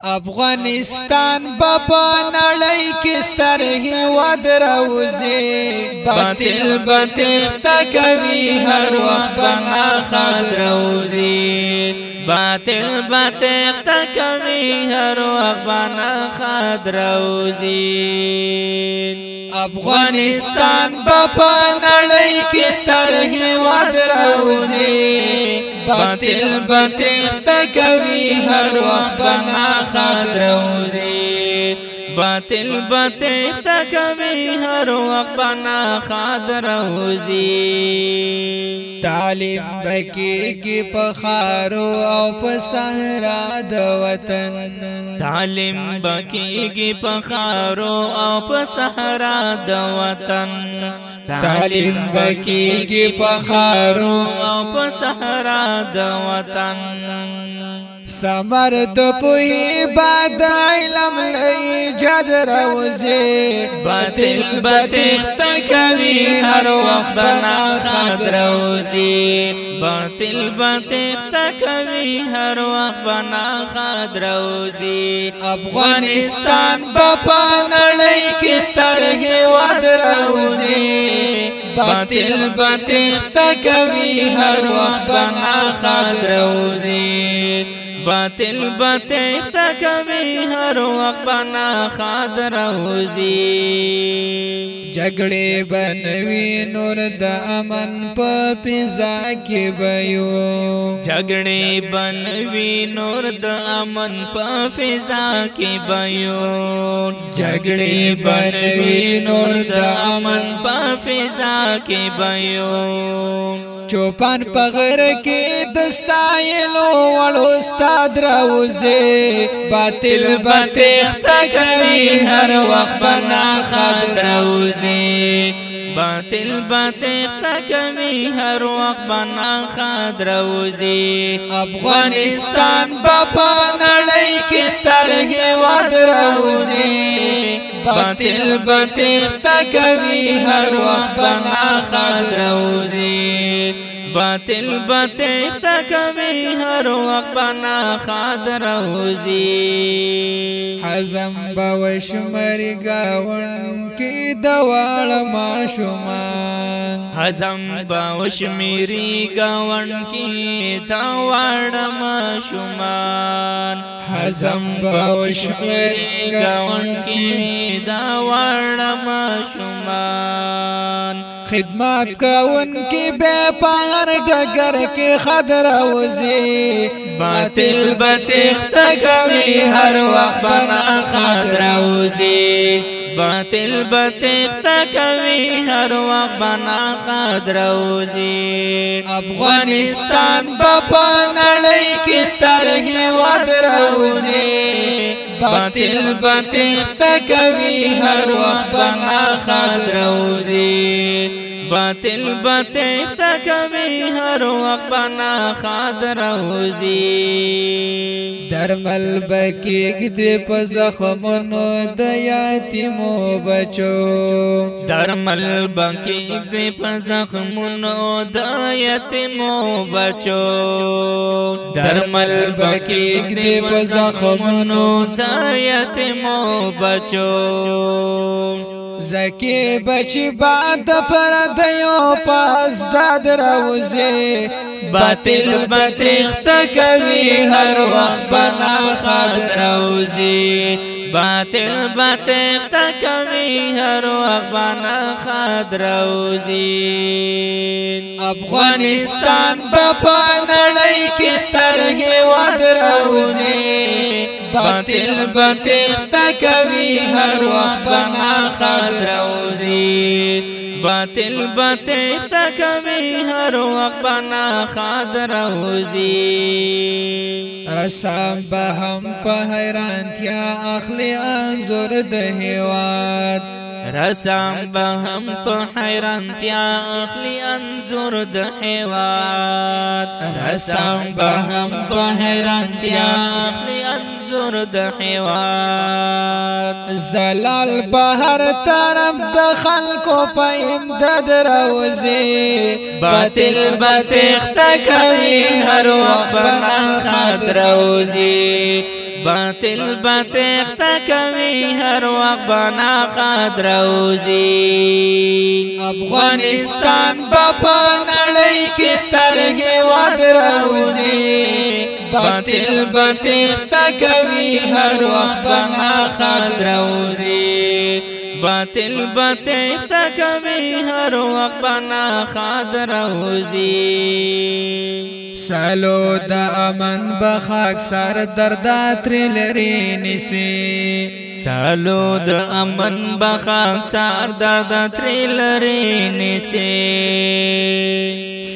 افغانستان په نړۍ کې ستر هیواد راوځي باطل بتخت کوي هر وخت بنا خاد راوځي باطل بتخت کوي هر وخت بنا خاد راوځي افغانستان په نړۍ کې ستر هیواد راوځي باطل بتخت کوي هر وخت بنا خاد راوځي باطل بتخت کوي هر وخت بنا خاد راوځي تعلیم بکیږي په خارو او په صحرا د وطن تعلیم بکیږي په خارو او په صحرا د وطن تعلیم بکیږي په خارو او په صحرا د وطن سمر د پوهې باد علم لئی جد روزي باطل بتخت کوي هر وخت بنا خاد روزي باطل بتخت کوي هر وخت بنا خاد روزي افغانستان په نړۍ کې ستر هیواد روزي باطل بتخت کوي هر وخت بنا خاد روزي باطل بتخت کوي هر وخت بنا خاد راوځي جګړې بنوي نور د امن په فضا کې بيو جګړې بنوي نور د امن په فضا کې بيو جګړې بنوي نور د امن په فضا کې بيو چوپان پغر کې دستایلو وړو استاد راوځي باطل بتخت کوي هر وخت بنا خاد راوځي باطل بتخت کوي هر وخت بنا خاد راوځي افغانستان په نړۍ کې ستر هیواد راوځي باطل بتخت کوي هر وخت بنا خاد راوځي باطل بتخت کوي هر وخت بنا خاد راوځي حزم بوشمري گاون کی دوال ماشومان حزم بوشمري گاون کی دوال ماشومان حزم بوشمري گاون کی دوال ماشومان خدمات کون کی بے پار ڈگر کی خدر وزی باطل بتخت کوي هر وخت بنا خدر وزی باطل بتخت کوي هر وخت بنا خدر وزی افغانستان په نړۍ کې ستر هیواد راوځي باطل بتخت کوي هر وخت بنا خدر وزي باطل بتخت کوي هر وخت بنا خاد راوځي درمل بکیږي د په زخمونو د یتیمو بچو درمل بکیږي په زخمونو د یتیمو بچو درمل بکیږي په زخمونو د یتیمو بچو زکی بچی بعد پر دیو پاس داد راوځي باطل بتخت کوي هر وخت بنا خاد راوځي باطل بتخت کوي هر وخت بنا خاد راوځي افغانستان په نړۍ کې ستر هیواد راوځي باطل بتخت کوي هر وخت بنا خاد راوځي باطل بتخت کوي هر وخت بنا خاد راوځي رسام به هم په حیرانتیا اخلي انظر د هیواد رسام به هم په حیرانتیا اخلي انظر د هیواد رسام به هم په حیرانتیا اخلي انظر د هیواد زلال بهر طرف د خلکو په امداد راوځي باطل بتخت کوي هر وخت بنا خاد راوځي باطل بتخت کوي هر وخت بنا خد روزي افغانستان په نړۍ کې ستر هیواد روزي باطل بتخت کوي هر وخت بنا خد روزي باطل بتخت کوي هر وخت بنا خد روزي سالو د امن بخاک سر درد تر لري نسی سالو د امن بخاک سر درد تر لري نسی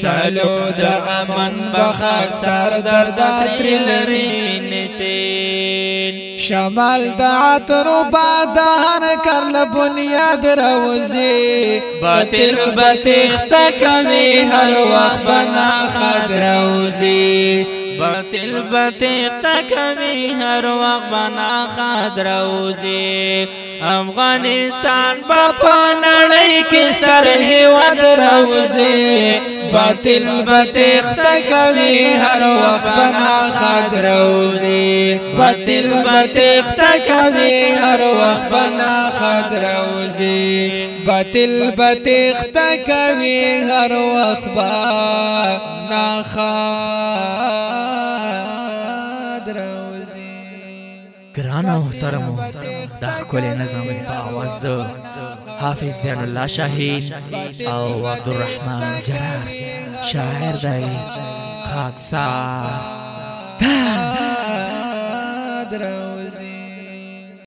سالو د امن بخاک سر درد تر لري نسی شمال د عطر بادان کرل بنیاد روزي باطل بتخت کوي هر وخت بنا خد روزي باطل بتخت کوي هر وخت بنا خد روزي افغانستان په نړۍ کې سر هیواد روزي باطل بتخت کوي هر وخت بنا خد روزي باطل بتخت کوي هر وخت بنا خد روزي باطل بتخت کوي هر وخت بنا خد روزي ګرانو محترمو دا ښکلی نظم په اواز د حافظ زین الله شاهین او عبدالرحمن جرار شاعر دی خاکسار